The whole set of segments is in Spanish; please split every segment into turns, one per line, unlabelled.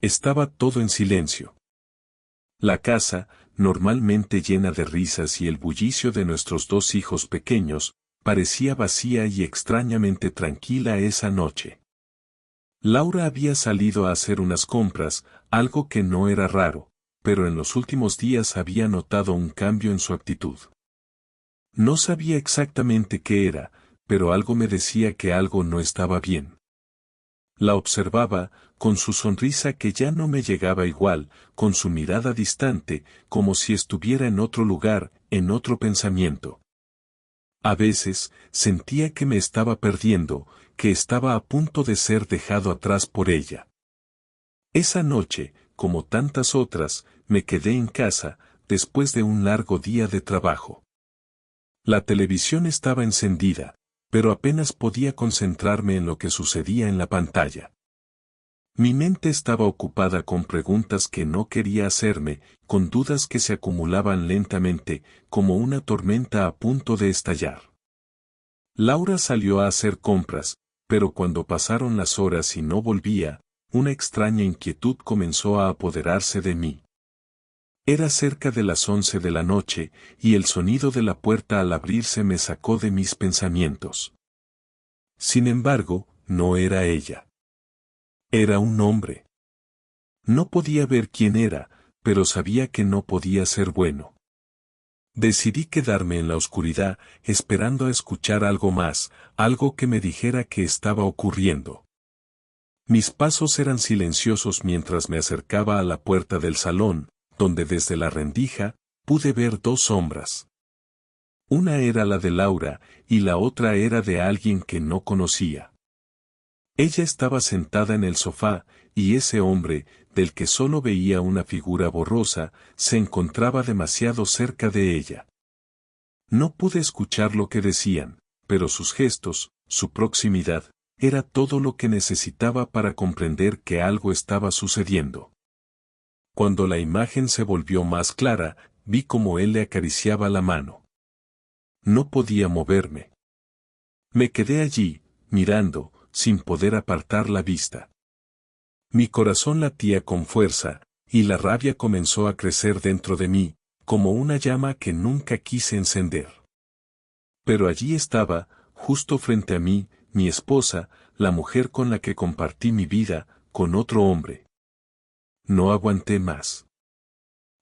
Estaba todo en silencio. La casa, normalmente llena de risas y el bullicio de nuestros dos hijos pequeños, parecía vacía y extrañamente tranquila esa noche. Laura había salido a hacer unas compras, algo que no era raro, pero en los últimos días había notado un cambio en su actitud. No sabía exactamente qué era, pero algo me decía que algo no estaba bien. La observaba, con su sonrisa que ya no me llegaba igual, con su mirada distante, como si estuviera en otro lugar, en otro pensamiento. A veces, sentía que me estaba perdiendo, que estaba a punto de ser dejado atrás por ella. Esa noche, como tantas otras, me quedé en casa, después de un largo día de trabajo. La televisión estaba encendida, pero apenas podía concentrarme en lo que sucedía en la pantalla. Mi mente estaba ocupada con preguntas que no quería hacerme, con dudas que se acumulaban lentamente, como una tormenta a punto de estallar. Laura salió a hacer compras, pero cuando pasaron las horas y no volvía, una extraña inquietud comenzó a apoderarse de mí. Era cerca de las 11 de la noche, y el sonido de la puerta al abrirse me sacó de mis pensamientos. Sin embargo, no era ella. Era un hombre. No podía ver quién era, pero sabía que no podía ser bueno. Decidí quedarme en la oscuridad, esperando a escuchar algo más, algo que me dijera qué estaba ocurriendo. Mis pasos eran silenciosos mientras me acercaba a la puerta del salón, donde desde la rendija, pude ver dos sombras. Una era la de Laura, y la otra era de alguien que no conocía. Ella estaba sentada en el sofá, y ese hombre, del que solo veía una figura borrosa, se encontraba demasiado cerca de ella. No pude escuchar lo que decían, pero sus gestos, su proximidad, era todo lo que necesitaba para comprender que algo estaba sucediendo. Cuando la imagen se volvió más clara, vi cómo él le acariciaba la mano. No podía moverme. Me quedé allí, mirando, sin poder apartar la vista. Mi corazón latía con fuerza, y la rabia comenzó a crecer dentro de mí, como una llama que nunca quise encender. Pero allí estaba, justo frente a mí, mi esposa, la mujer con la que compartí mi vida, con otro hombre. No aguanté más.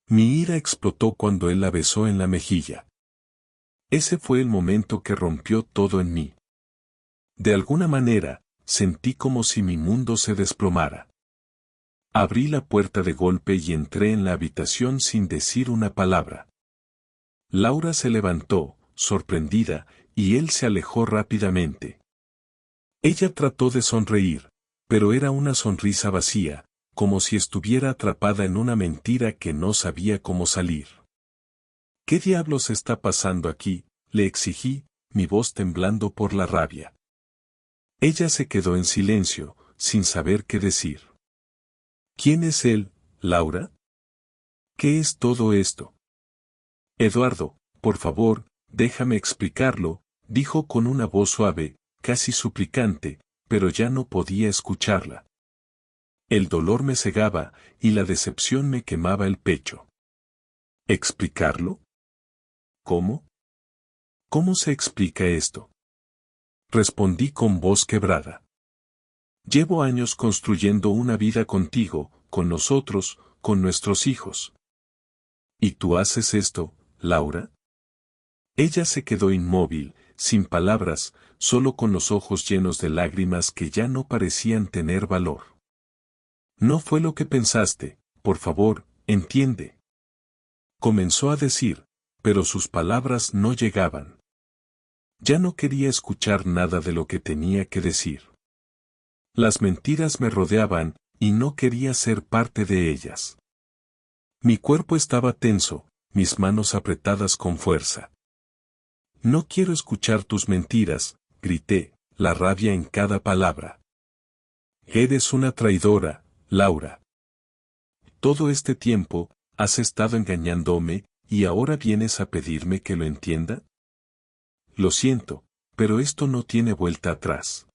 Mi ira explotó cuando él la besó en la mejilla. Ese fue el momento que rompió todo en mí. De alguna manera, sentí como si mi mundo se desplomara. Abrí la puerta de golpe y entré en la habitación sin decir una palabra. Laura se levantó, sorprendida, y él se alejó rápidamente. Ella trató de sonreír, pero era una sonrisa vacía, como si estuviera atrapada en una mentira que no sabía cómo salir. ¿Qué diablos está pasando aquí?, le exigí, mi voz temblando por la rabia. Ella se quedó en silencio, sin saber qué decir. ¿Quién es él, Laura? ¿Qué es todo esto? Eduardo, por favor, déjame explicarlo, dijo con una voz suave, casi suplicante, pero ya no podía escucharla. El dolor me cegaba, y la decepción me quemaba el pecho. ¿Explicarlo? ¿Cómo? ¿Cómo se explica esto? Respondí con voz quebrada. Llevo años construyendo una vida contigo, con nosotros, con nuestros hijos. ¿Y tú haces esto, Laura? Ella se quedó inmóvil, sin palabras, solo con los ojos llenos de lágrimas que ya no parecían tener valor. No fue lo que pensaste, por favor, entiende. Comenzó a decir, pero sus palabras no llegaban. Ya no quería escuchar nada de lo que tenía que decir. Las mentiras me rodeaban, y no quería ser parte de ellas. Mi cuerpo estaba tenso, mis manos apretadas con fuerza. No quiero escuchar tus mentiras, grité, la rabia en cada palabra. Eres una traidora, Laura. Todo este tiempo, has estado engañándome, y ahora vienes a pedirme que lo entienda. Lo siento, pero esto no tiene vuelta atrás.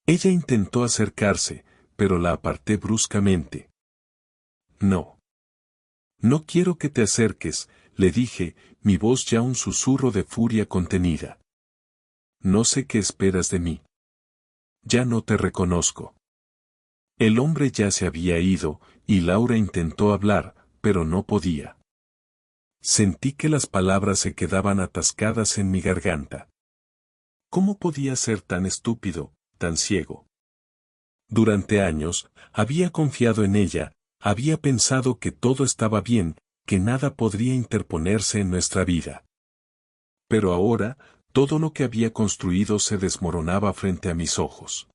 Ella intentó acercarse, pero la aparté bruscamente. No. No quiero que te acerques, le dije, mi voz ya un susurro de furia contenida. No sé qué esperas de mí. Ya no te reconozco. El hombre ya se había ido, y Laura intentó hablar, pero no podía. Sentí que las palabras se quedaban atascadas en mi garganta. ¿Cómo podía ser tan estúpido, tan ciego? Durante años, había confiado en ella, había pensado que todo estaba bien, que nada podría interponerse en nuestra vida. Pero ahora, todo lo que había construido se desmoronaba frente a mis ojos.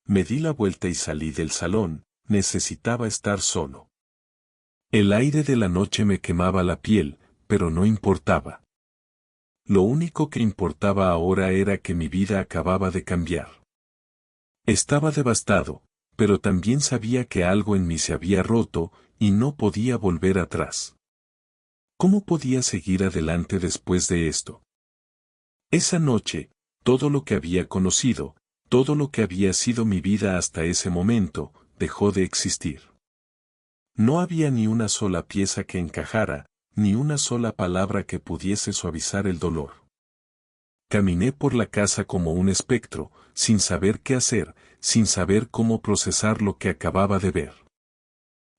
Me di la vuelta y salí del salón, necesitaba estar solo. El aire de la noche me quemaba la piel, pero no importaba. Lo único que importaba ahora era que mi vida acababa de cambiar. Estaba devastado, pero también sabía que algo en mí se había roto, y no podía volver atrás. ¿Cómo podía seguir adelante después de esto? Esa noche, todo lo que había conocido, todo lo que había sido mi vida hasta ese momento, dejó de existir. No había ni una sola pieza que encajara, ni una sola palabra que pudiese suavizar el dolor. Caminé por la casa como un espectro, sin saber qué hacer, sin saber cómo procesar lo que acababa de ver.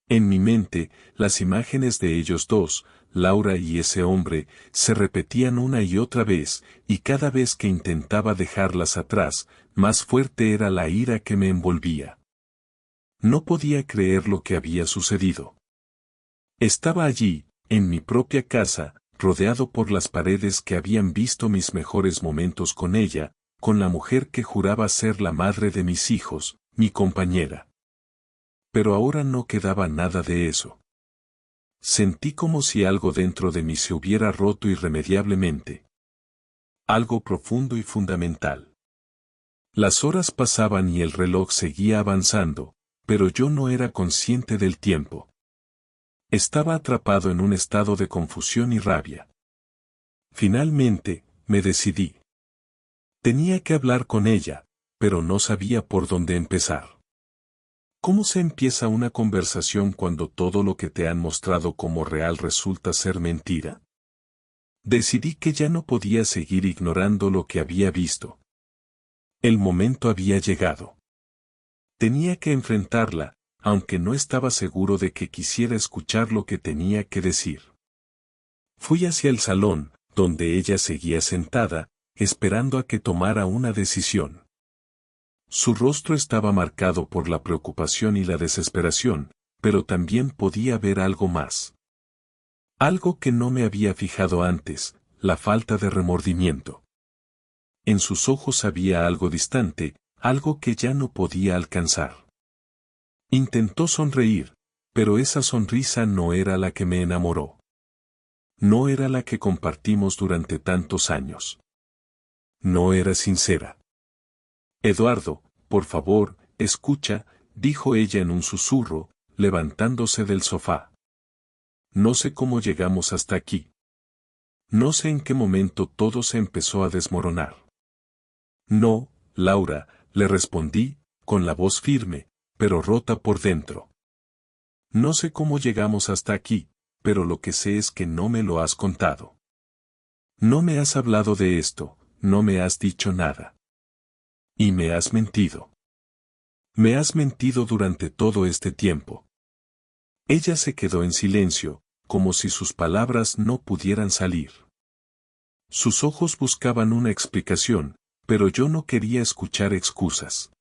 En mi mente, las imágenes de ellos dos, Laura y ese hombre, se repetían una y otra vez, y cada vez que intentaba dejarlas atrás, más fuerte era la ira que me envolvía. No podía creer lo que había sucedido. Estaba allí, en mi propia casa, rodeado por las paredes que habían visto mis mejores momentos con ella, con la mujer que juraba ser la madre de mis hijos, mi compañera. Pero ahora no quedaba nada de eso. Sentí como si algo dentro de mí se hubiera roto irremediablemente. Algo profundo y fundamental. Las horas pasaban y el reloj seguía avanzando, pero yo no era consciente del tiempo. Estaba atrapado en un estado de confusión y rabia. Finalmente, me decidí. Tenía que hablar con ella, pero no sabía por dónde empezar. ¿Cómo se empieza una conversación cuando todo lo que te han mostrado como real resulta ser mentira? Decidí que ya no podía seguir ignorando lo que había visto. El momento había llegado. Tenía que enfrentarla, aunque no estaba seguro de que quisiera escuchar lo que tenía que decir. Fui hacia el salón, donde ella seguía sentada, esperando a que tomara una decisión. Su rostro estaba marcado por la preocupación y la desesperación, pero también podía ver algo más. Algo que no me había fijado antes, la falta de remordimiento. En sus ojos había algo distante, algo que ya no podía alcanzar. Intentó sonreír, pero esa sonrisa no era la que me enamoró. No era la que compartimos durante tantos años. No era sincera. Eduardo, por favor, escucha, dijo ella en un susurro, levantándose del sofá. No sé cómo llegamos hasta aquí. No sé en qué momento todo se empezó a desmoronar. No, Laura, le respondí, con la voz firme, pero rota por dentro. No sé cómo llegamos hasta aquí, pero lo que sé es que no me lo has contado. No me has hablado de esto, no me has dicho nada. Y me has mentido. Me has mentido durante todo este tiempo. Ella se quedó en silencio, como si sus palabras no pudieran salir. Sus ojos buscaban una explicación, pero yo no quería escuchar excusas.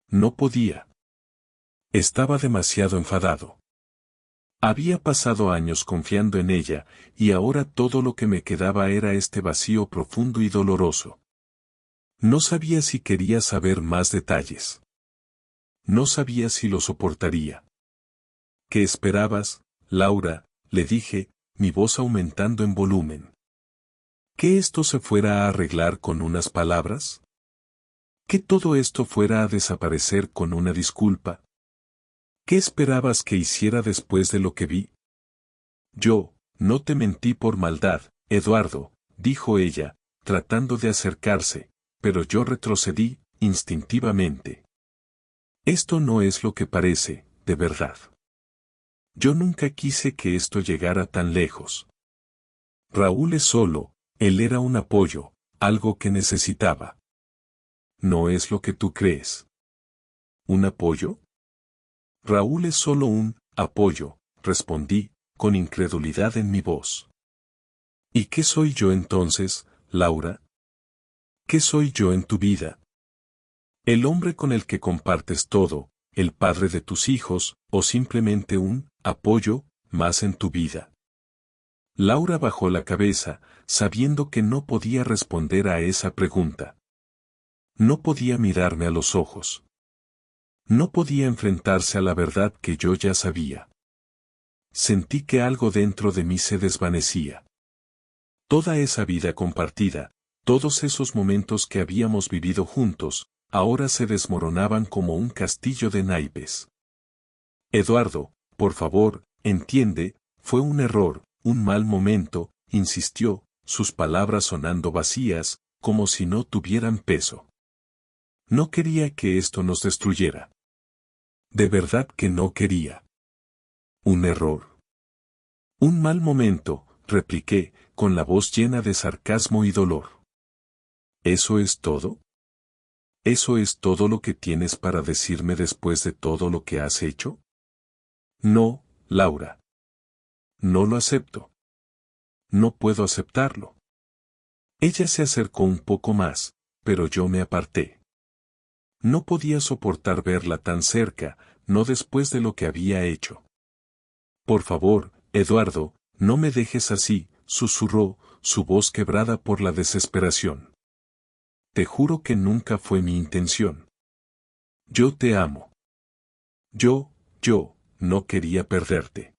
No podía. Estaba demasiado enfadado. Había pasado años confiando en ella, y ahora todo lo que me quedaba era este vacío profundo y doloroso. No sabía si quería saber más detalles. No sabía si lo soportaría. ¿Qué esperabas, Laura?, le dije, mi voz aumentando en volumen. ¿Que esto se fuera a arreglar con unas palabras? ¿Que todo esto fuera a desaparecer con una disculpa? ¿Qué esperabas que hiciera después de lo que vi? Yo, no te mentí por maldad, Eduardo, dijo ella, tratando de acercarse, pero yo retrocedí, instintivamente. Esto no es lo que parece, de verdad. Yo nunca quise que esto llegara tan lejos. Raúl es solo, él era un apoyo, algo que necesitaba. No es lo que tú crees. ¿Un apoyo? Raúl es solo un apoyo, respondí, con incredulidad en mi voz. ¿Y qué soy yo entonces, Laura? ¿Qué soy yo en tu vida? ¿El hombre con el que compartes todo, el padre de tus hijos, o simplemente un apoyo más en tu vida? Laura bajó la cabeza, sabiendo que no podía responder a esa pregunta. No podía mirarme a los ojos. No podía enfrentarse a la verdad que yo ya sabía. Sentí que algo dentro de mí se desvanecía. Toda esa vida compartida, todos esos momentos que habíamos vivido juntos, ahora se desmoronaban como un castillo de naipes. Eduardo, por favor, entiende, fue un error, un mal momento, insistió, sus palabras sonando vacías, como si no tuvieran peso. No quería que esto nos destruyera. De verdad que no quería. ¿Un error? Un mal momento, repliqué, con la voz llena de sarcasmo y dolor. ¿Eso es todo? ¿Eso es todo lo que tienes para decirme después de todo lo que has hecho? No, Laura. No lo acepto. No puedo aceptarlo. Ella se acercó un poco más, pero yo me aparté. No podía soportar verla tan cerca, no después de lo que había hecho. Por favor, Eduardo, no me dejes así, susurró, su voz quebrada por la desesperación. Te juro que nunca fue mi intención. Yo te amo. Yo no quería perderte.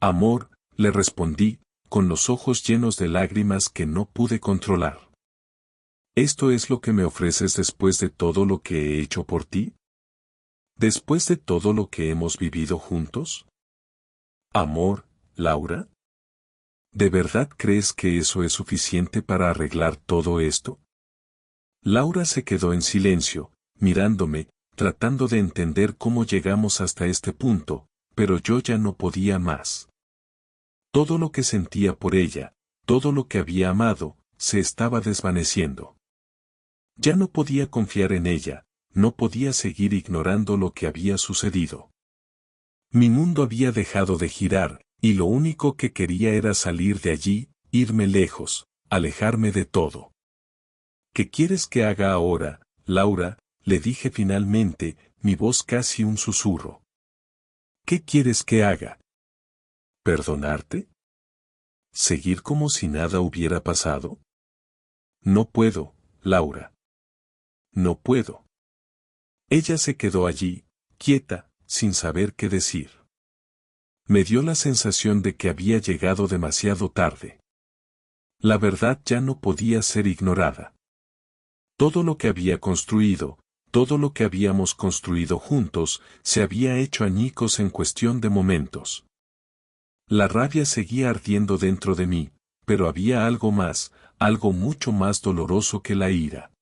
Amor, le respondí, con los ojos llenos de lágrimas que no pude controlar. ¿Esto es lo que me ofreces después de todo lo que he hecho por ti? ¿Después de todo lo que hemos vivido juntos? Amor, Laura. ¿De verdad crees que eso es suficiente para arreglar todo esto? Laura se quedó en silencio, mirándome, tratando de entender cómo llegamos hasta este punto, pero yo ya no podía más. Todo lo que sentía por ella, todo lo que había amado, se estaba desvaneciendo. Ya no podía confiar en ella, no podía seguir ignorando lo que había sucedido. Mi mundo había dejado de girar, y lo único que quería era salir de allí, irme lejos, alejarme de todo. ¿Qué quieres que haga ahora, Laura? Le dije finalmente, mi voz casi un susurro. ¿Qué quieres que haga? ¿Perdonarte? ¿Seguir como si nada hubiera pasado? No puedo, Laura. No puedo. Ella se quedó allí, quieta, sin saber qué decir. Me dio la sensación de que había llegado demasiado tarde. La verdad ya no podía ser ignorada. Todo lo que había construido, todo lo que habíamos construido juntos, se había hecho añicos en cuestión de momentos. La rabia seguía ardiendo dentro de mí, pero había algo más, algo mucho más doloroso que la ira.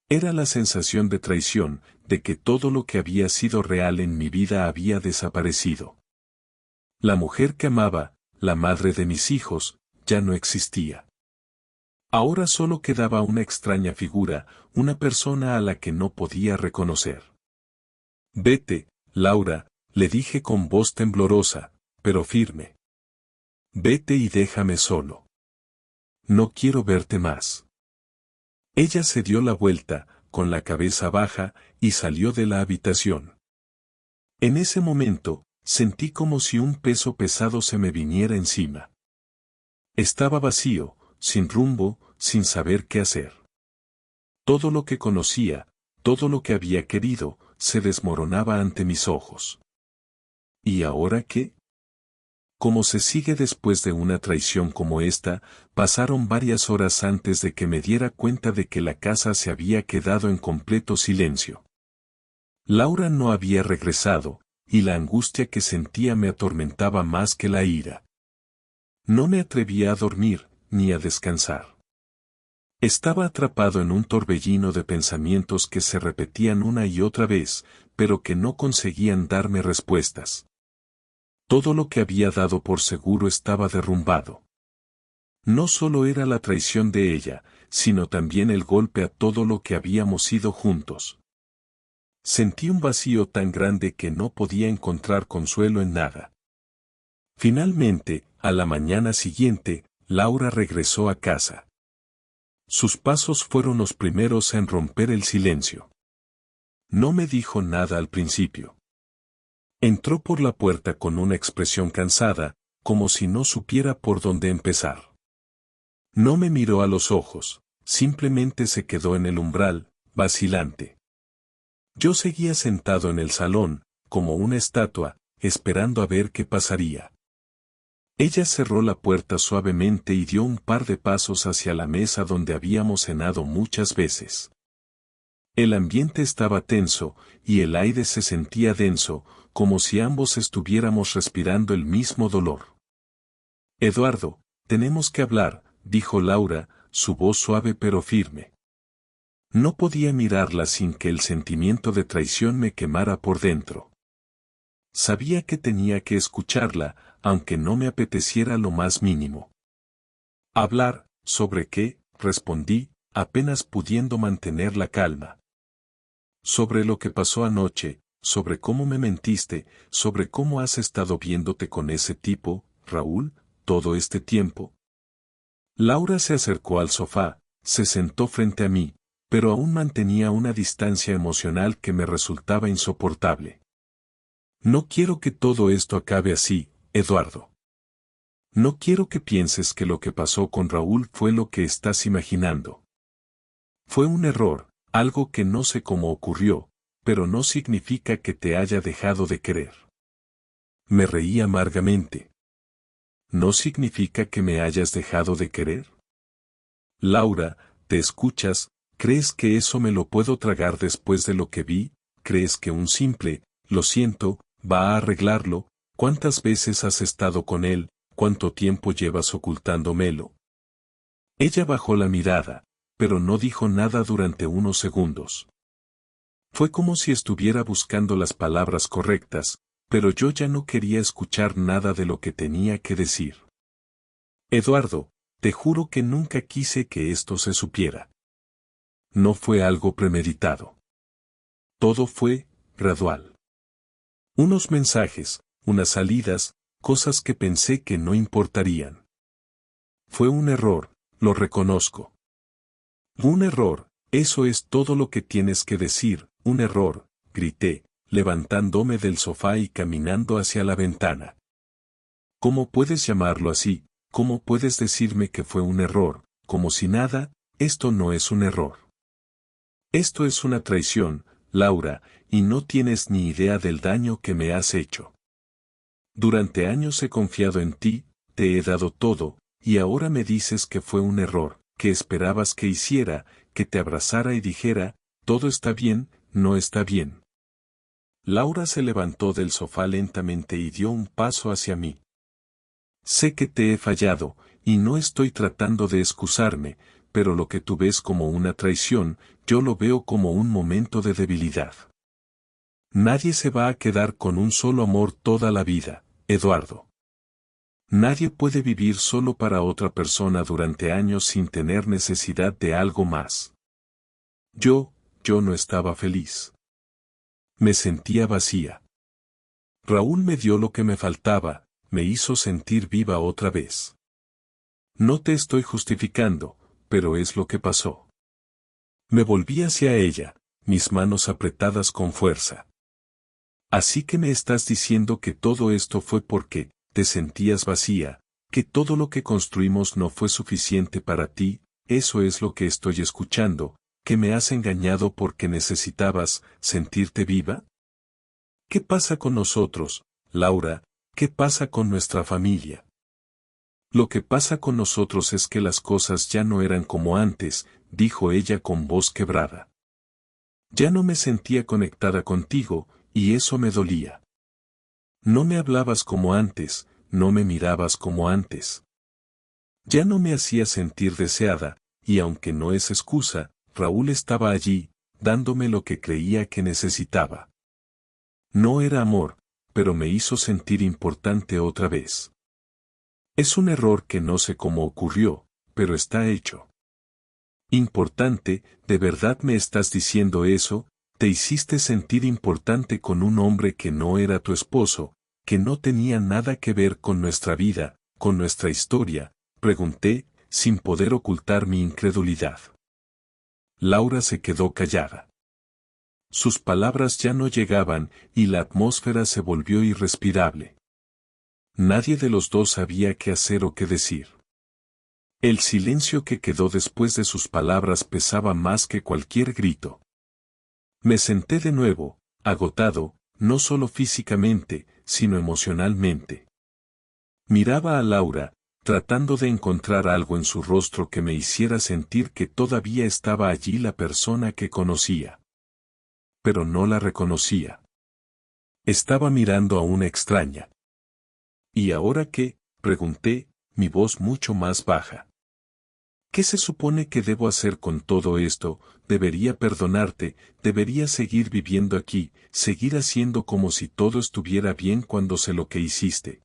Era la sensación de traición, de que todo lo que había sido real en mi vida había desaparecido. La mujer que amaba, la madre de mis hijos, ya no existía. Ahora solo quedaba una extraña figura, una persona a la que no podía reconocer. Vete, Laura, le dije con voz temblorosa, pero firme. Vete y déjame solo. No quiero verte más. Ella se dio la vuelta, con la cabeza baja, y salió de la habitación. En ese momento, sentí como si un peso pesado se me viniera encima. Estaba vacío, sin rumbo, sin saber qué hacer. Todo lo que conocía, todo lo que había querido, se desmoronaba ante mis ojos. ¿Y ahora qué? Como se sigue después de una traición como esta, pasaron varias horas antes de que me diera cuenta de que la casa se había quedado en completo silencio. Laura no había regresado, y la angustia que sentía me atormentaba más que la ira. No me atrevía a dormir, ni a descansar. Estaba atrapado en un torbellino de pensamientos que se repetían una y otra vez, pero que no conseguían darme respuestas. Todo lo que había dado por seguro estaba derrumbado. No solo era la traición de ella, sino también el golpe a todo lo que habíamos sido juntos. Sentí un vacío tan grande que no podía encontrar consuelo en nada. Finalmente, a la mañana siguiente, Laura regresó a casa. Sus pasos fueron los primeros en romper el silencio. No me dijo nada al principio. Entró por la puerta con una expresión cansada, como si no supiera por dónde empezar. No me miró a los ojos, simplemente se quedó en el umbral, vacilante. Yo seguía sentado en el salón, como una estatua, esperando a ver qué pasaría. Ella cerró la puerta suavemente y dio un par de pasos hacia la mesa donde habíamos cenado muchas veces. El ambiente estaba tenso, y el aire se sentía denso, como si ambos estuviéramos respirando el mismo dolor. Eduardo, tenemos que hablar, dijo Laura, su voz suave pero firme. No podía mirarla sin que el sentimiento de traición me quemara por dentro. Sabía que tenía que escucharla, aunque no me apeteciera lo más mínimo. ¿Hablar? ¿Sobre qué? Respondí, apenas pudiendo mantener la calma. Sobre lo que pasó anoche, sobre cómo me mentiste, sobre cómo has estado viéndote con ese tipo, Raúl, todo este tiempo. Laura se acercó al sofá, se sentó frente a mí, pero aún mantenía una distancia emocional que me resultaba insoportable. No quiero que todo esto acabe así, Eduardo. No quiero que pienses que lo que pasó con Raúl fue lo que estás imaginando. Fue un error, algo que no sé cómo ocurrió, pero no significa que te haya dejado de querer. Me reí amargamente. ¿No significa que me hayas dejado de querer? Laura, ¿te escuchas? ¿Crees que eso me lo puedo tragar después de lo que vi? ¿Crees que un simple, lo siento, va a arreglarlo? ¿Cuántas veces has estado con él? ¿Cuánto tiempo llevas ocultándomelo? Ella bajó la mirada, pero no dijo nada durante unos segundos. Fue como si estuviera buscando las palabras correctas, pero yo ya no quería escuchar nada de lo que tenía que decir. Eduardo, te juro que nunca quise que esto se supiera. No fue algo premeditado. Todo fue gradual. Unos mensajes, unas salidas, cosas que pensé que no importarían. Fue un error, lo reconozco. Un error, eso es todo lo que tienes que decir, un error, grité, levantándome del sofá y caminando hacia la ventana. ¿Cómo puedes llamarlo así? ¿Cómo puedes decirme que fue un error, como si nada? Esto no es un error. Esto es una traición, Laura, y no tienes ni idea del daño que me has hecho. Durante años he confiado en ti, te he dado todo, y ahora me dices que fue un error, que esperabas que hiciera, que te abrazara y dijera, todo está bien, no está bien. Laura se levantó del sofá lentamente y dio un paso hacia mí. Sé que te he fallado, y no estoy tratando de excusarme, pero lo que tú ves como una traición, yo lo veo como un momento de debilidad. Nadie se va a quedar con un solo amor toda la vida, Eduardo. Nadie puede vivir solo para otra persona durante años sin tener necesidad de algo más. Yo no estaba feliz. Me sentía vacía. Raúl me dio lo que me faltaba, me hizo sentir viva otra vez. No te estoy justificando, pero es lo que pasó. Me volví hacia ella, mis manos apretadas con fuerza. Así que me estás diciendo que todo esto fue porque te sentías vacía, que todo lo que construimos no fue suficiente para ti, eso es lo que estoy escuchando, que me has engañado porque necesitabas sentirte viva. ¿Qué pasa con nosotros, Laura? ¿Qué pasa con nuestra familia? Lo que pasa con nosotros es que las cosas ya no eran como antes, dijo ella con voz quebrada. Ya no me sentía conectada contigo, y eso me dolía. No me hablabas como antes, no me mirabas como antes. Ya no me hacías sentir deseada, y aunque no es excusa, Raúl estaba allí, dándome lo que creía que necesitaba. No era amor, pero me hizo sentir importante otra vez. Es un error que no sé cómo ocurrió, pero está hecho. Importante, ¿de verdad me estás diciendo eso? ¿Te hiciste sentir importante con un hombre que no era tu esposo, que no tenía nada que ver con nuestra vida, con nuestra historia? Pregunté, sin poder ocultar mi incredulidad. Laura se quedó callada. Sus palabras ya no llegaban y la atmósfera se volvió irrespirable. Nadie de los dos sabía qué hacer o qué decir. El silencio que quedó después de sus palabras pesaba más que cualquier grito. Me senté de nuevo, agotado, no solo físicamente, sino emocionalmente. Miraba a Laura, tratando de encontrar algo en su rostro que me hiciera sentir que todavía estaba allí la persona que conocía. Pero no la reconocía. Estaba mirando a una extraña. ¿Y ahora qué?, pregunté, mi voz mucho más baja. ¿Qué se supone que debo hacer con todo esto? Debería perdonarte, debería seguir viviendo aquí, seguir haciendo como si todo estuviera bien cuando sé lo que hiciste.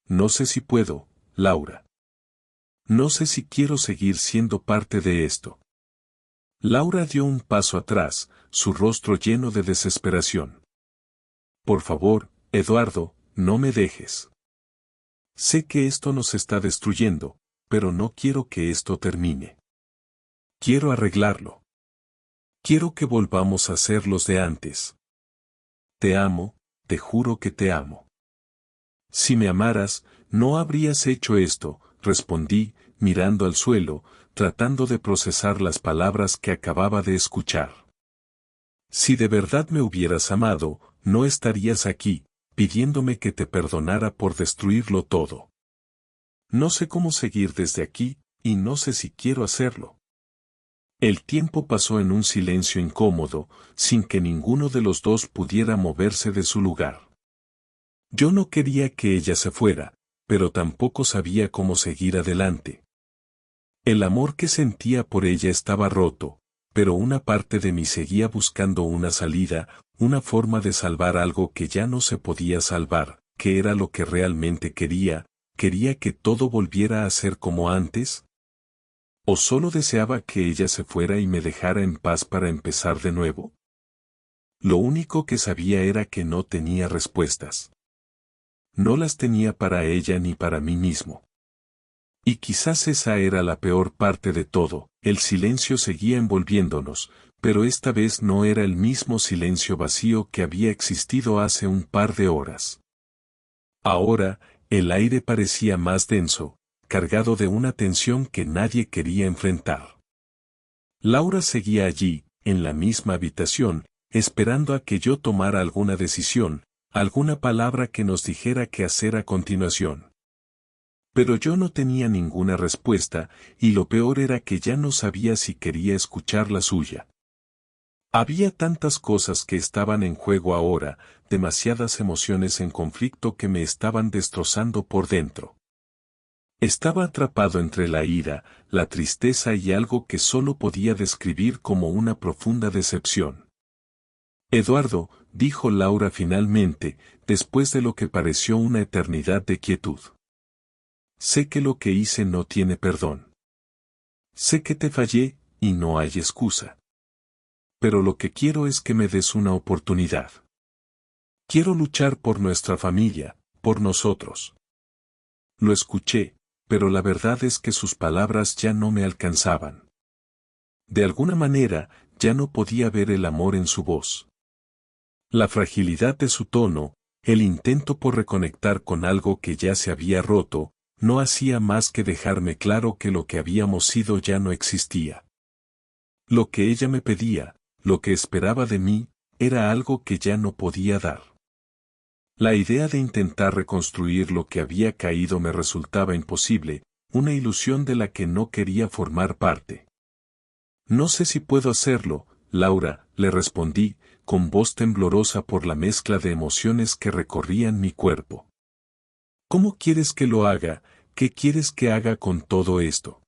No sé si puedo, Laura. No sé si quiero seguir siendo parte de esto. Laura dio un paso atrás, su rostro lleno de desesperación. Por favor, Eduardo, no me dejes. Sé que esto nos está destruyendo, pero no quiero que esto termine. Quiero arreglarlo. Quiero que volvamos a ser los de antes. Te amo, te juro que te amo. Si me amaras, no habrías hecho esto, respondí, mirando al suelo, tratando de procesar las palabras que acababa de escuchar. Si de verdad me hubieras amado, no estarías aquí, pidiéndome que te perdonara por destruirlo todo. No sé cómo seguir desde aquí, y no sé si quiero hacerlo. El tiempo pasó en un silencio incómodo, sin que ninguno de los dos pudiera moverse de su lugar. Yo no quería que ella se fuera, pero tampoco sabía cómo seguir adelante. El amor que sentía por ella estaba roto, pero una parte de mí seguía buscando una salida, una forma de salvar algo que ya no se podía salvar, que era lo que realmente quería que todo volviera a ser como antes. ¿O solo deseaba que ella se fuera y me dejara en paz para empezar de nuevo? Lo único que sabía era que no tenía respuestas. No las tenía para ella ni para mí mismo. Y quizás esa era la peor parte de todo, el silencio seguía envolviéndonos, pero esta vez no era el mismo silencio vacío que había existido hace un par de horas. Ahora, el aire parecía más denso, cargado de una tensión que nadie quería enfrentar. Laura seguía allí, en la misma habitación, esperando a que yo tomara alguna decisión, alguna palabra que nos dijera qué hacer a continuación. Pero yo no tenía ninguna respuesta, y lo peor era que ya no sabía si quería escuchar la suya. Había tantas cosas que estaban en juego ahora, demasiadas emociones en conflicto que me estaban destrozando por dentro. Estaba atrapado entre la ira, la tristeza y algo que solo podía describir como una profunda decepción. Eduardo, dijo Laura finalmente, después de lo que pareció una eternidad de quietud. Sé que lo que hice no tiene perdón. Sé que te fallé, y no hay excusa. Pero lo que quiero es que me des una oportunidad. Quiero luchar por nuestra familia, por nosotros. Lo escuché, pero la verdad es que sus palabras ya no me alcanzaban. De alguna manera, ya no podía ver el amor en su voz. La fragilidad de su tono, el intento por reconectar con algo que ya se había roto, no hacía más que dejarme claro que lo que habíamos sido ya no existía. Lo que ella me pedía, lo que esperaba de mí, era algo que ya no podía dar. La idea de intentar reconstruir lo que había caído me resultaba imposible, una ilusión de la que no quería formar parte. No sé si puedo hacerlo, Laura, le respondí, con voz temblorosa por la mezcla de emociones que recorrían mi cuerpo. ¿Cómo quieres que lo haga? ¿Qué quieres que haga con todo esto?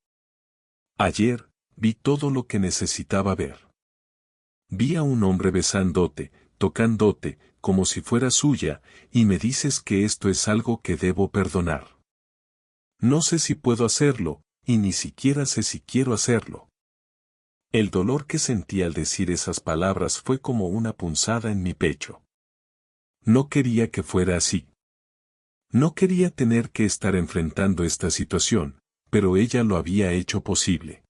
Ayer, vi todo lo que necesitaba ver. Vi a un hombre besándote, tocándote, como si fuera suya, y me dices que esto es algo que debo perdonar. No sé si puedo hacerlo, y ni siquiera sé si quiero hacerlo. El dolor que sentí al decir esas palabras fue como una punzada en mi pecho. No quería que fuera así. No quería tener que estar enfrentando esta situación, pero ella lo había hecho posible.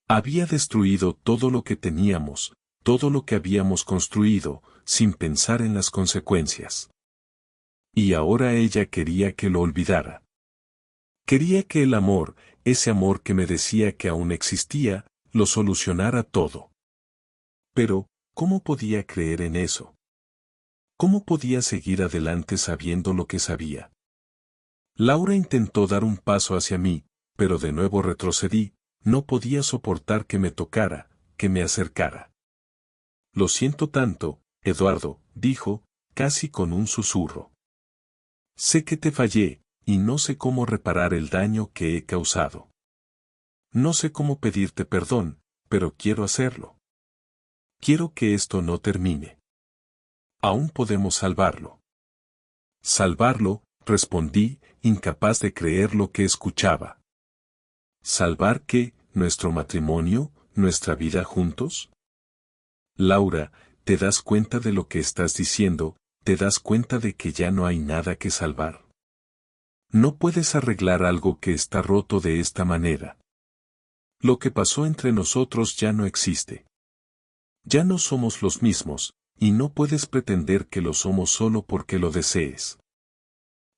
Había destruido todo lo que teníamos, todo lo que habíamos construido, sin pensar en las consecuencias. Y ahora ella quería que lo olvidara. Quería que el amor, ese amor que me decía que aún existía, lo solucionara todo. Pero, ¿cómo podía creer en eso? ¿Cómo podía seguir adelante sabiendo lo que sabía? Laura intentó dar un paso hacia mí, pero de nuevo retrocedí, no podía soportar que me tocara, que me acercara. Lo siento tanto, Eduardo, dijo, casi con un susurro. Sé que te fallé, y no sé cómo reparar el daño que he causado. No sé cómo pedirte perdón, pero quiero hacerlo. Quiero que esto no termine. Aún podemos salvarlo. Salvarlo, respondí, incapaz de creer lo que escuchaba. ¿Salvar qué? ¿Nuestro matrimonio? ¿Nuestra vida juntos? Laura, ¿te das cuenta de lo que estás diciendo? ¿Te das cuenta de que ya no hay nada que salvar? No puedes arreglar algo que está roto de esta manera. Lo que pasó entre nosotros ya no existe. Ya no somos los mismos, y no puedes pretender que lo somos solo porque lo desees.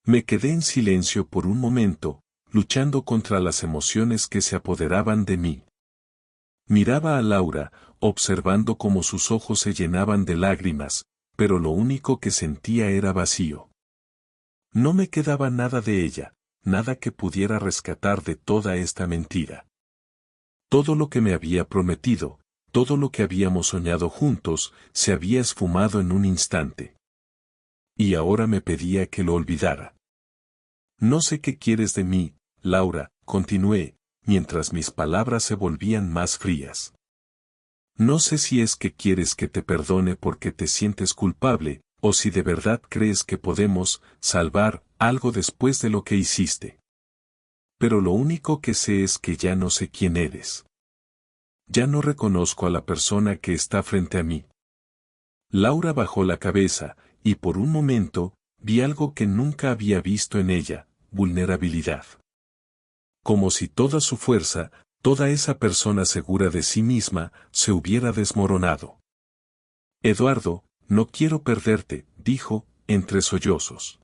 Me quedé en silencio por un momento, luchando contra las emociones que se apoderaban de mí. Miraba a Laura, observando cómo sus ojos se llenaban de lágrimas, pero lo único que sentía era vacío. No me quedaba nada de ella, nada que pudiera rescatar de toda esta mentira. Todo lo que me había prometido, todo lo que habíamos soñado juntos, se había esfumado en un instante. Y ahora me pedía que lo olvidara. No sé qué quieres de mí, Laura, continué, mientras mis palabras se volvían más frías. No sé si es que quieres que te perdone porque te sientes culpable, o si de verdad crees que podemos salvar algo después de lo que hiciste. Pero lo único que sé es que ya no sé quién eres. Ya no reconozco a la persona que está frente a mí. Laura bajó la cabeza, y por un momento, vi algo que nunca había visto en ella, vulnerabilidad. Como si toda su fuerza, toda esa persona segura de sí misma, se hubiera desmoronado. Eduardo, no quiero perderte, dijo, entre sollozos.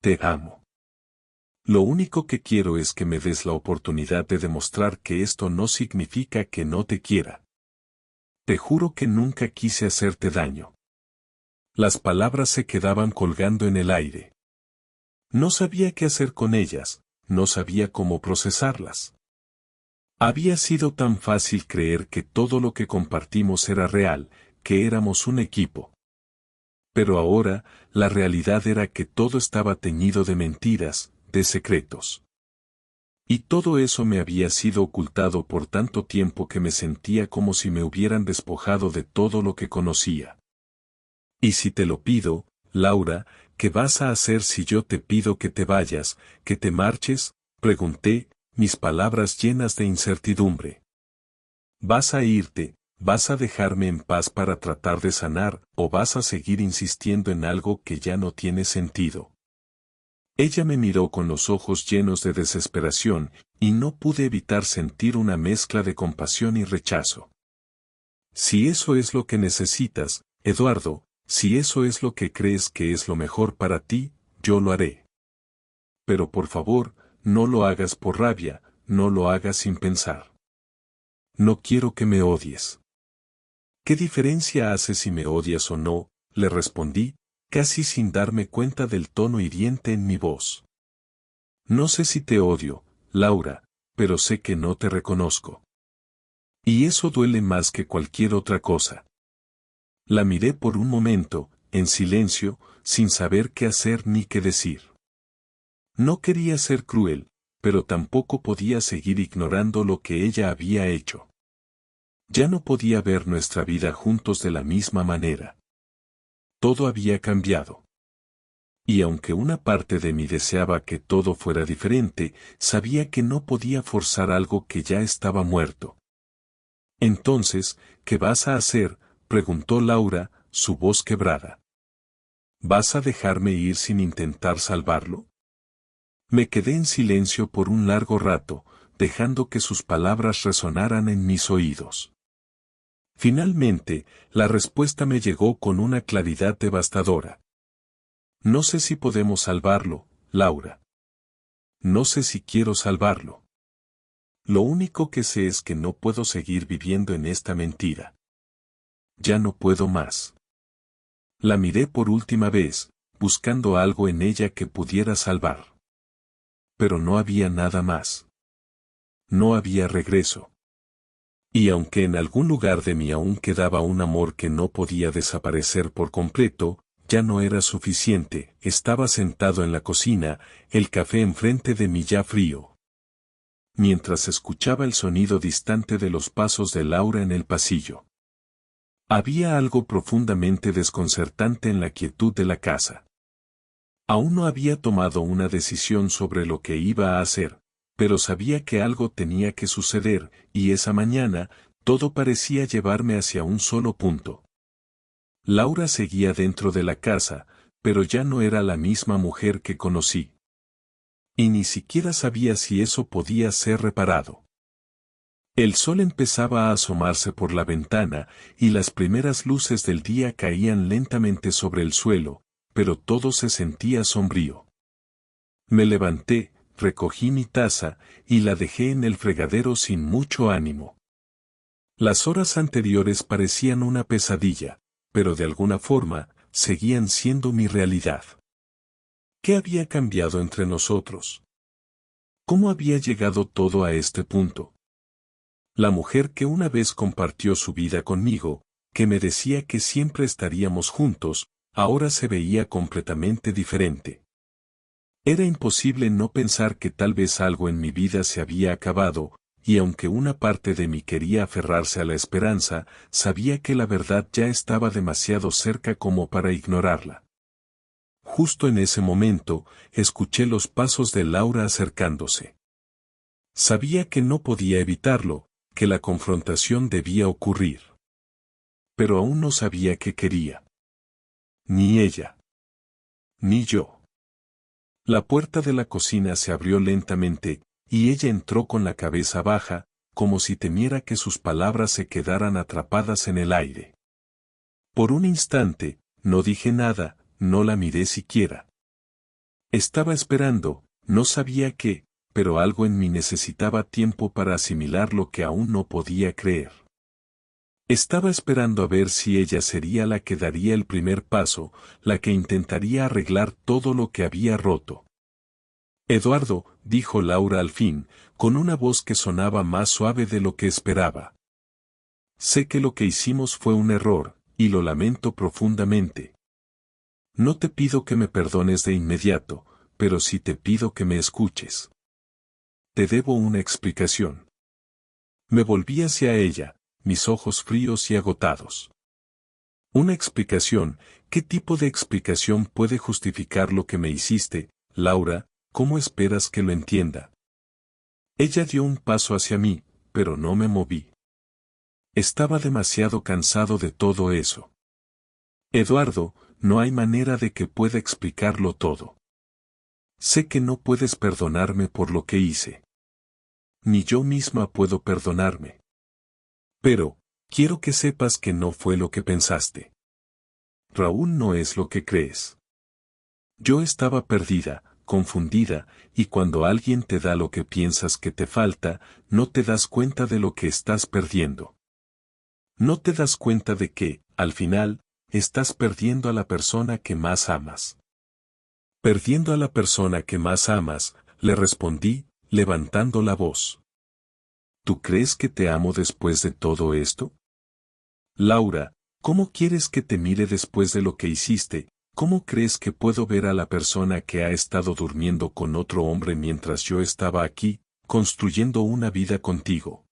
Te amo. Lo único que quiero es que me des la oportunidad de demostrar que esto no significa que no te quiera. Te juro que nunca quise hacerte daño. Las palabras se quedaban colgando en el aire. No sabía qué hacer con ellas, no sabía cómo procesarlas. Había sido tan fácil creer que todo lo que compartimos era real, que éramos un equipo. Pero ahora, la realidad era que todo estaba teñido de mentiras, de secretos. Y todo eso me había sido ocultado por tanto tiempo que me sentía como si me hubieran despojado de todo lo que conocía. Y si te lo pido, Laura, ¿qué vas a hacer si yo te pido que te vayas, que te marches? Pregunté, mis palabras llenas de incertidumbre. ¿Vas a irte, vas a dejarme en paz para tratar de sanar, o vas a seguir insistiendo en algo que ya no tiene sentido? Ella me miró con los ojos llenos de desesperación, y no pude evitar sentir una mezcla de compasión y rechazo. Si eso es lo que necesitas, Eduardo, si eso es lo que crees que es lo mejor para ti, yo lo haré. Pero por favor, no lo hagas por rabia, no lo hagas sin pensar. No quiero que me odies. ¿Qué diferencia hace si me odias o no? Le respondí, casi sin darme cuenta del tono hiriente en mi voz. No sé si te odio, Laura, pero sé que no te reconozco. Y eso duele más que cualquier otra cosa. La miré por un momento, en silencio, sin saber qué hacer ni qué decir. No quería ser cruel, pero tampoco podía seguir ignorando lo que ella había hecho. Ya no podía ver nuestra vida juntos de la misma manera. Todo había cambiado. Y aunque una parte de mí deseaba que todo fuera diferente, sabía que no podía forzar algo que ya estaba muerto. Entonces, ¿qué vas a hacer?, preguntó Laura, su voz quebrada. ¿Vas a dejarme ir sin intentar salvarlo? Me quedé en silencio por un largo rato, dejando que sus palabras resonaran en mis oídos. Finalmente, la respuesta me llegó con una claridad devastadora. No sé si podemos salvarlo, Laura. No sé si quiero salvarlo. Lo único que sé es que no puedo seguir viviendo en esta mentira. Ya no puedo más. La miré por última vez, buscando algo en ella que pudiera salvar. Pero no había nada más. No había regreso. Y aunque en algún lugar de mí aún quedaba un amor que no podía desaparecer por completo, ya no era suficiente. Estaba sentado en la cocina, el café enfrente de mí ya frío, mientras escuchaba el sonido distante de los pasos de Laura en el pasillo. Había algo profundamente desconcertante en la quietud de la casa. Aún no había tomado una decisión sobre lo que iba a hacer, pero sabía que algo tenía que suceder, y esa mañana, todo parecía llevarme hacia un solo punto. Laura seguía dentro de la casa, pero ya no era la misma mujer que conocí. Y ni siquiera sabía si eso podía ser reparado. El sol empezaba a asomarse por la ventana, y las primeras luces del día caían lentamente sobre el suelo, pero todo se sentía sombrío. Me levanté, recogí mi taza, y la dejé en el fregadero sin mucho ánimo. Las horas anteriores parecían una pesadilla, pero de alguna forma, seguían siendo mi realidad. ¿Qué había cambiado entre nosotros? ¿Cómo había llegado todo a este punto? La mujer que una vez compartió su vida conmigo, que me decía que siempre estaríamos juntos, ahora se veía completamente diferente. Era imposible no pensar que tal vez algo en mi vida se había acabado, y aunque una parte de mí quería aferrarse a la esperanza, sabía que la verdad ya estaba demasiado cerca como para ignorarla. Justo en ese momento, escuché los pasos de Laura acercándose. Sabía que no podía evitarlo, que la confrontación debía ocurrir. Pero aún no sabía qué quería. Ni ella. Ni yo. La puerta de la cocina se abrió lentamente, y ella entró con la cabeza baja, como si temiera que sus palabras se quedaran atrapadas en el aire. Por un instante, no dije nada, no la miré siquiera. Estaba esperando, no sabía qué, pero algo en mí necesitaba tiempo para asimilar lo que aún no podía creer. Estaba esperando a ver si ella sería la que daría el primer paso, la que intentaría arreglar todo lo que había roto. Eduardo, dijo Laura al fin, con una voz que sonaba más suave de lo que esperaba. Sé que lo que hicimos fue un error, y lo lamento profundamente. No te pido que me perdones de inmediato, pero sí te pido que me escuches. Te debo una explicación. Me volví hacia ella, mis ojos fríos y agotados. Una explicación, ¿qué tipo de explicación puede justificar lo que me hiciste, Laura? ¿Cómo esperas que lo entienda? Ella dio un paso hacia mí, pero no me moví. Estaba demasiado cansado de todo eso. Eduardo, no hay manera de que pueda explicarlo todo. Sé que no puedes perdonarme por lo que hice. Ni yo misma puedo perdonarme. Pero, quiero que sepas que no fue lo que pensaste. Raúl no es lo que crees. Yo estaba perdida, confundida, y cuando alguien te da lo que piensas que te falta, no te das cuenta de lo que estás perdiendo. No te das cuenta de que, al final, estás perdiendo a la persona que más amas. Perdiendo a la persona que más amas, le respondí, levantando la voz. ¿Tú crees que te amo después de todo esto? Laura, ¿cómo quieres que te mire después de lo que hiciste, ¿Cómo crees que puedo ver a la persona que ha estado durmiendo con otro hombre mientras yo estaba aquí, construyendo una vida contigo?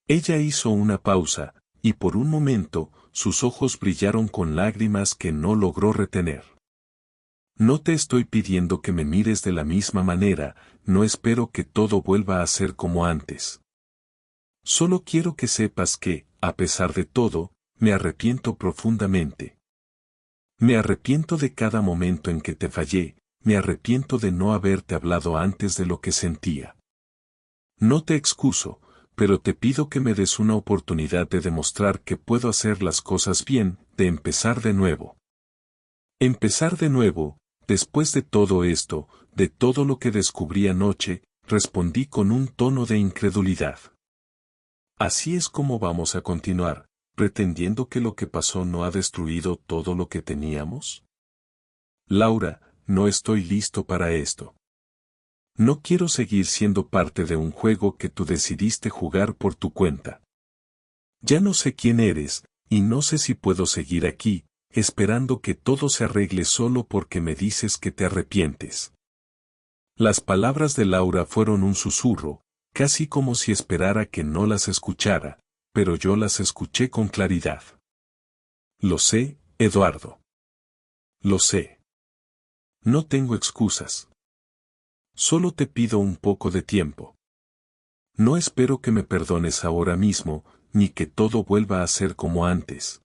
Ella hizo una pausa, y por un momento, sus ojos brillaron con lágrimas que no logró retener. No te estoy pidiendo que me mires de la misma manera, no espero que todo vuelva a ser como antes. Solo quiero que sepas que, a pesar de todo, me arrepiento profundamente. Me arrepiento de cada momento en que te fallé, me arrepiento de no haberte hablado antes de lo que sentía. No te excuso, pero te pido que me des una oportunidad de demostrar que puedo hacer las cosas bien, de empezar de nuevo. Empezar de nuevo, después de todo esto, de todo lo que descubrí anoche, respondí con un tono de incredulidad. Así es como vamos a continuar, pretendiendo que lo que pasó no ha destruido todo lo que teníamos. Laura, no estoy listo para esto. No quiero seguir siendo parte de un juego que tú decidiste jugar por tu cuenta. Ya no sé quién eres, y no sé si puedo seguir aquí, esperando que todo se arregle solo porque me dices que te arrepientes. Las palabras de Laura fueron un susurro, casi como si esperara que no las escuchara, pero yo las escuché con claridad. Lo sé, Eduardo. Lo sé. No tengo excusas. Solo te pido un poco de tiempo. No espero que me perdones ahora mismo, ni que todo vuelva a ser como antes.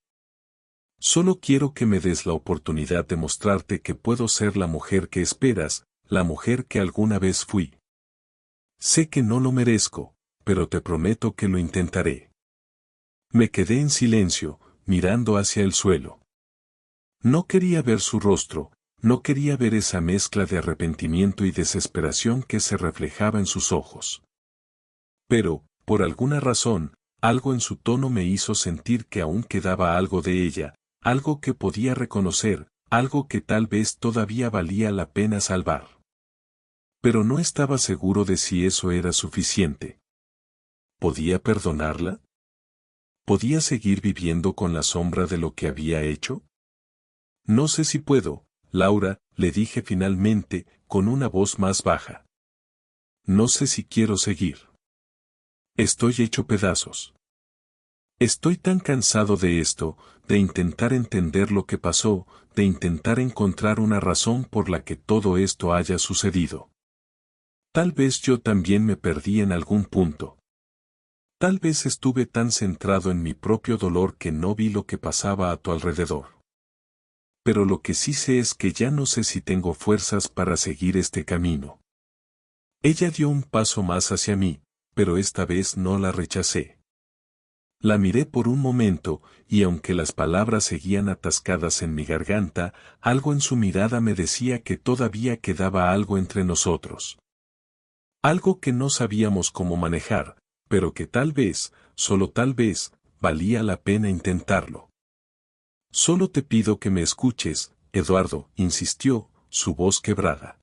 Solo quiero que me des la oportunidad de mostrarte que puedo ser la mujer que esperas, la mujer que alguna vez fui. Sé que no lo merezco, pero te prometo que lo intentaré. Me quedé en silencio, mirando hacia el suelo. No quería ver su rostro, no quería ver esa mezcla de arrepentimiento y desesperación que se reflejaba en sus ojos. Pero, por alguna razón, algo en su tono me hizo sentir que aún quedaba algo de ella, algo que podía reconocer, algo que tal vez todavía valía la pena salvar. Pero no estaba seguro de si eso era suficiente. ¿Podía perdonarla? ¿Podía seguir viviendo con la sombra de lo que había hecho? No sé si puedo, Laura, le dije finalmente, con una voz más baja. No sé si quiero seguir. Estoy hecho pedazos. Estoy tan cansado de esto, de intentar entender lo que pasó, de intentar encontrar una razón por la que todo esto haya sucedido. Tal vez yo también me perdí en algún punto. Tal vez estuve tan centrado en mi propio dolor que no vi lo que pasaba a tu alrededor. Pero lo que sí sé es que ya no sé si tengo fuerzas para seguir este camino. Ella dio un paso más hacia mí, pero esta vez no la rechacé. La miré por un momento, y aunque las palabras seguían atascadas en mi garganta, algo en su mirada me decía que todavía quedaba algo entre nosotros. Algo que no sabíamos cómo manejar, pero que tal vez, solo tal vez, valía la pena intentarlo. Solo te pido que me escuches, Eduardo, insistió, su voz quebrada.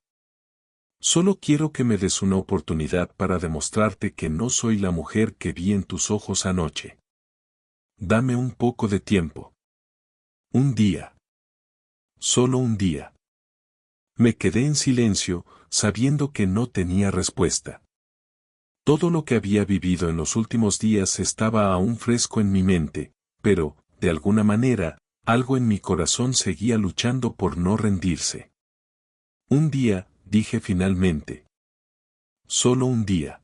Solo quiero que me des una oportunidad para demostrarte que no soy la mujer que vi en tus ojos anoche. Dame un poco de tiempo. Un día. Solo un día. Me quedé en silencio, sabiendo que no tenía respuesta. Todo lo que había vivido en los últimos días estaba aún fresco en mi mente, pero, de alguna manera, algo en mi corazón seguía luchando por no rendirse. Un día, dije finalmente. Solo un día.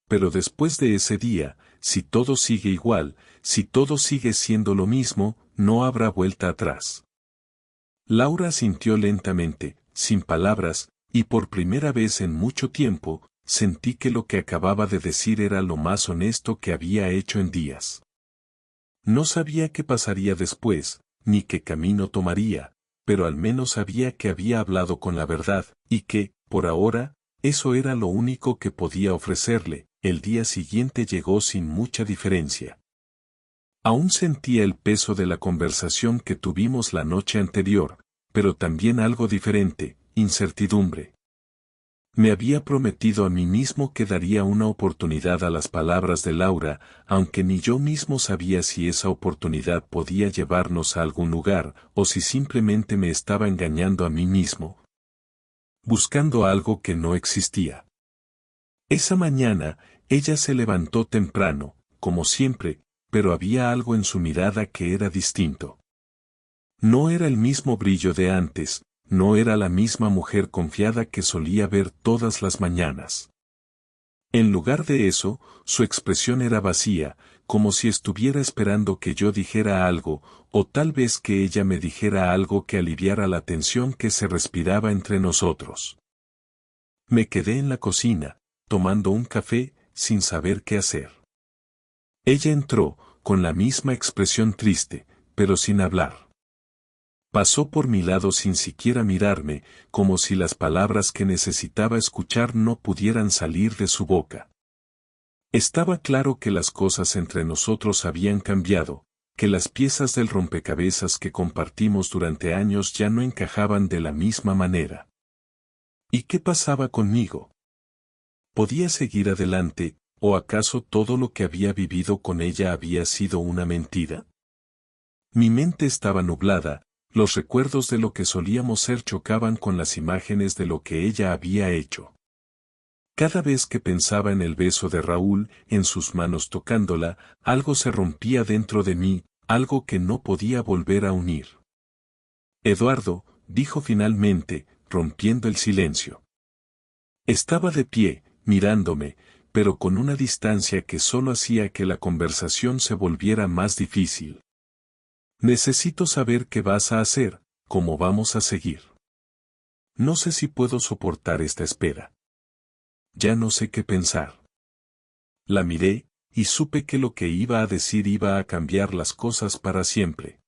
Pero después de ese día, si todo sigue igual, si todo sigue siendo lo mismo, no habrá vuelta atrás. Laura sintió lentamente, sin palabras, y por primera vez en mucho tiempo, sentí que lo que acababa de decir era lo más honesto que había hecho en días. No sabía qué pasaría después, ni qué camino tomaría, pero al menos sabía que había hablado con la verdad, y que, por ahora, eso era lo único que podía ofrecerle. El día siguiente llegó sin mucha diferencia. Aún sentía el peso de la conversación que tuvimos la noche anterior, pero también algo diferente, incertidumbre. Me había prometido a mí mismo que daría una oportunidad a las palabras de Laura, aunque ni yo mismo sabía si esa oportunidad podía llevarnos a algún lugar, o si simplemente me estaba engañando a mí mismo, buscando algo que no existía. Esa mañana, ella se levantó temprano, como siempre, pero había algo en su mirada que era distinto. No era el mismo brillo de antes, no era la misma mujer confiada que solía ver todas las mañanas. En lugar de eso, su expresión era vacía, como si estuviera esperando que yo dijera algo, o tal vez que ella me dijera algo que aliviara la tensión que se respiraba entre nosotros. Me quedé en la cocina, tomando un café, sin saber qué hacer. Ella entró, con la misma expresión triste, pero sin hablar. Pasó por mi lado sin siquiera mirarme, como si las palabras que necesitaba escuchar no pudieran salir de su boca. Estaba claro que las cosas entre nosotros habían cambiado, que las piezas del rompecabezas que compartimos durante años ya no encajaban de la misma manera. ¿Y qué pasaba conmigo? ¿Podía seguir adelante, o acaso todo lo que había vivido con ella había sido una mentira? Mi mente estaba nublada. Los recuerdos de lo que solíamos ser chocaban con las imágenes de lo que ella había hecho. Cada vez que pensaba en el beso de Raúl, en sus manos tocándola, algo se rompía dentro de mí, algo que no podía volver a unir. Eduardo, dijo finalmente, rompiendo el silencio. Estaba de pie, mirándome, pero con una distancia que solo hacía que la conversación se volviera más difícil. Necesito saber qué vas a hacer, cómo vamos a seguir. No sé si puedo soportar esta espera. Ya no sé qué pensar. La miré, y supe que lo que iba a decir iba a cambiar las cosas para siempre.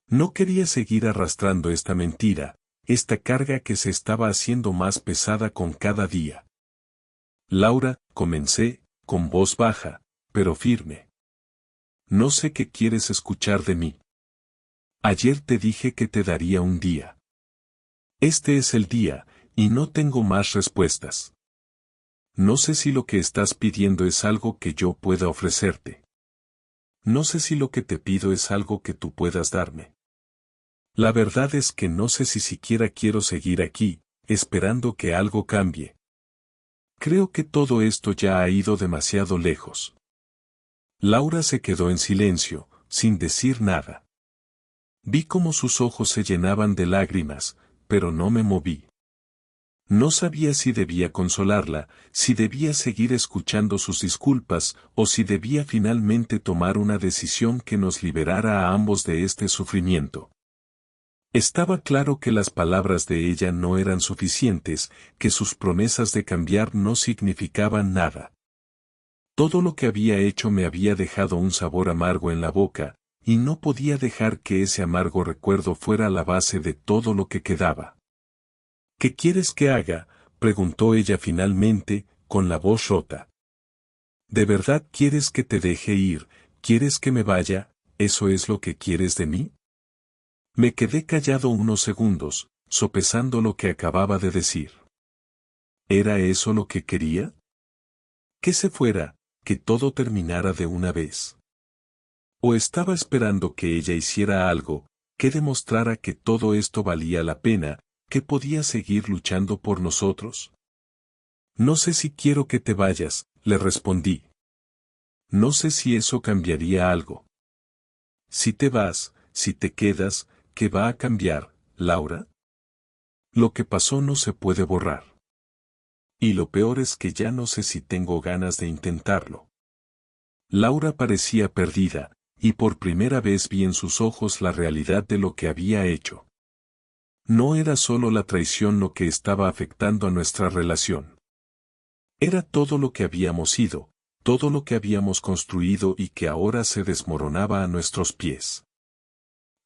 No quería seguir arrastrando esta mentira, esta carga que se estaba haciendo más pesada con cada día. Laura, comencé, con voz baja, pero firme. No sé qué quieres escuchar de mí. Ayer te dije que te daría un día. Este es el día, y no tengo más respuestas. No sé si lo que estás pidiendo es algo que yo pueda ofrecerte. No sé si lo que te pido es algo que tú puedas darme. La verdad es que no sé si siquiera quiero seguir aquí, esperando que algo cambie. Creo que todo esto ya ha ido demasiado lejos. Laura se quedó en silencio, sin decir nada. Vi cómo sus ojos se llenaban de lágrimas, pero no me moví. No sabía si debía consolarla, si debía seguir escuchando sus disculpas, o si debía finalmente tomar una decisión que nos liberara a ambos de este sufrimiento. Estaba claro que las palabras de ella no eran suficientes, que sus promesas de cambiar no significaban nada. Todo lo que había hecho me había dejado un sabor amargo en la boca, y no podía dejar que ese amargo recuerdo fuera la base de todo lo que quedaba. ¿Qué quieres que haga?, preguntó ella finalmente, con la voz rota. ¿De verdad quieres que te deje ir? ¿Quieres que me vaya? ¿Eso es lo que quieres de mí? Me quedé callado unos segundos, sopesando lo que acababa de decir. ¿Era eso lo que quería? Que se fuera, que todo terminara de una vez. ¿O estaba esperando que ella hiciera algo, que demostrara que todo esto valía la pena, que podía seguir luchando por nosotros? No sé si quiero que te vayas, le respondí. No sé si eso cambiaría algo. Si te vas, si te quedas, ¿qué va a cambiar, Laura? Lo que pasó no se puede borrar. Y lo peor es que ya no sé si tengo ganas de intentarlo. Laura parecía perdida, y por primera vez vi en sus ojos la realidad de lo que había hecho. No era solo la traición lo que estaba afectando a nuestra relación. Era todo lo que habíamos sido, todo lo que habíamos construido y que ahora se desmoronaba a nuestros pies.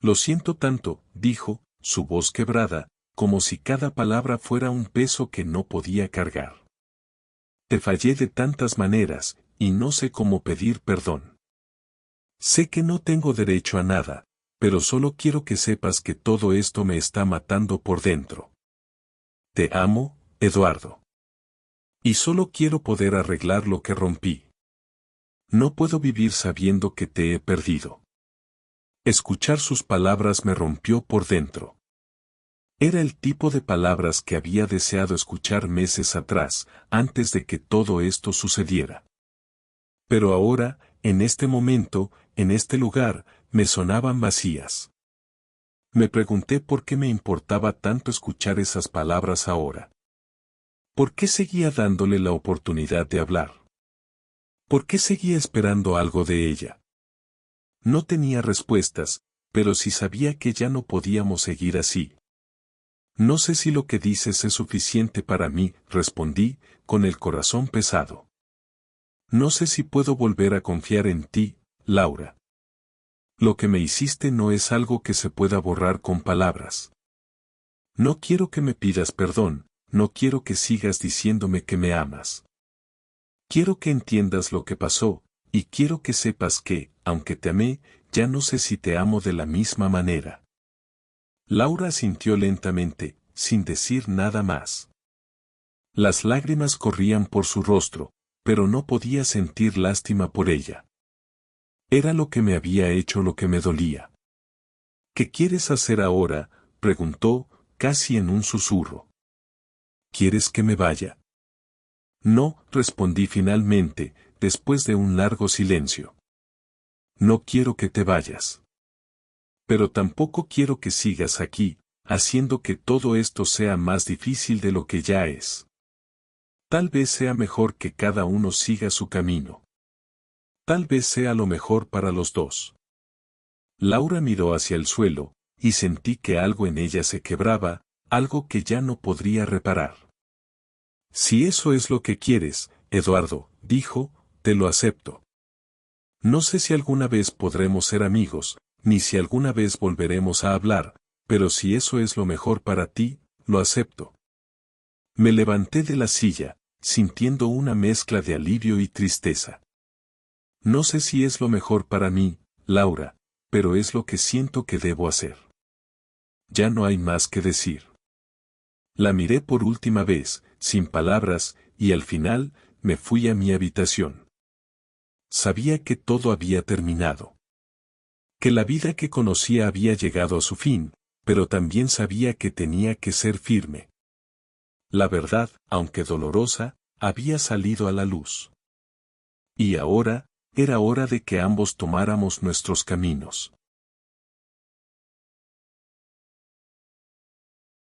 Lo siento tanto, dijo, su voz quebrada, como si cada palabra fuera un peso que no podía cargar. Te fallé de tantas maneras, y no sé cómo pedir perdón. Sé que no tengo derecho a nada, pero solo quiero que sepas que todo esto me está matando por dentro. Te amo, Eduardo. Y solo quiero poder arreglar lo que rompí. No puedo vivir sabiendo que te he perdido. Escuchar sus palabras me rompió por dentro. Era el tipo de palabras que había deseado escuchar meses atrás, antes de que todo esto sucediera. Pero ahora, en este momento, en este lugar, me sonaban vacías. Me pregunté por qué me importaba tanto escuchar esas palabras ahora. ¿Por qué seguía dándole la oportunidad de hablar? ¿Por qué seguía esperando algo de ella? No tenía respuestas, pero sí sabía que ya no podíamos seguir así. No sé si lo que dices es suficiente para mí, respondí, con el corazón pesado. No sé si puedo volver a confiar en ti, Laura. Lo que me hiciste no es algo que se pueda borrar con palabras. No quiero que me pidas perdón, no quiero que sigas diciéndome que me amas. Quiero que entiendas lo que pasó, y quiero que sepas que, aunque te amé, ya no sé si te amo de la misma manera. Laura asintió lentamente, sin decir nada más. Las lágrimas corrían por su rostro, pero no podía sentir lástima por ella. Era lo que me había hecho lo que me dolía. ¿Qué quieres hacer ahora?, preguntó, casi en un susurro. ¿Quieres que me vaya? No, respondí finalmente, después de un largo silencio. No quiero que te vayas. Pero tampoco quiero que sigas aquí, haciendo que todo esto sea más difícil de lo que ya es. Tal vez sea mejor que cada uno siga su camino. Tal vez sea lo mejor para los dos. Laura miró hacia el suelo, y sentí que algo en ella se quebraba, algo que ya no podría reparar. Si eso es lo que quieres, Eduardo, dijo, te lo acepto. No sé si alguna vez podremos ser amigos, ni si alguna vez volveremos a hablar, pero si eso es lo mejor para ti, lo acepto. Me levanté de la silla, sintiendo una mezcla de alivio y tristeza. No sé si es lo mejor para mí, Laura, pero es lo que siento que debo hacer. Ya no hay más que decir. La miré por última vez, sin palabras, y al final, me fui a mi habitación. Sabía que todo había terminado. Que la vida que conocía había llegado a su fin, pero también sabía que tenía que ser firme. La verdad, aunque dolorosa, había salido a la luz. Y ahora, era hora de que ambos tomáramos nuestros caminos.